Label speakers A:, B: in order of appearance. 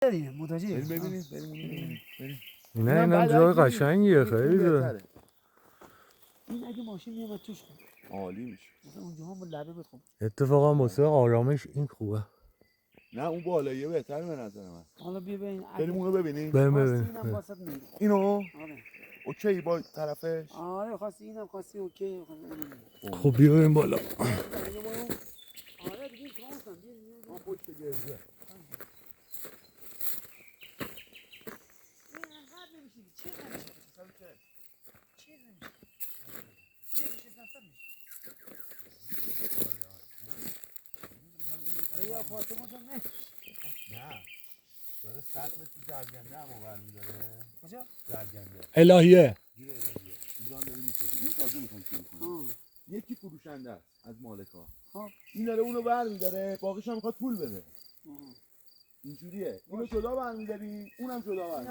A: بریم متوجهی؟
B: ببینیم.
C: اینا جای قشنگیه خیلی داره.
A: این اگه ماشین میومد توش
B: عالی میشه.
A: مثلا اونجا هم لبه بود خب.
C: اتفاقا واسه آرامش این خوبه.
B: نه اون بالاییه بهتره به نظر من.
A: حالا بیا ببین.
B: بریم اونو ببینیم.
A: اینم واسط میگم.
B: اینو؟
A: آره.
B: اوکی با طرفش؟
A: آره خواستی اینم خواستی اوکی.
C: خب بیا بریم بالا.
A: آره دیگه کاملا بیا
B: پشت گرزه. نه داره سطح تو زرگنده هم برمیداره.
A: کجا؟
B: زرگنده
C: الهیه.
B: گیر الهیه اینجا هم داره میسازه. اون تازه میخوام شروع کنیم. یکی فروشنده است از مالکا. این داره اونو برمیداره باقیش هم میخواد پول بده. اینجوریه. اینو جدا برمیداری اونم جدا برمیداری.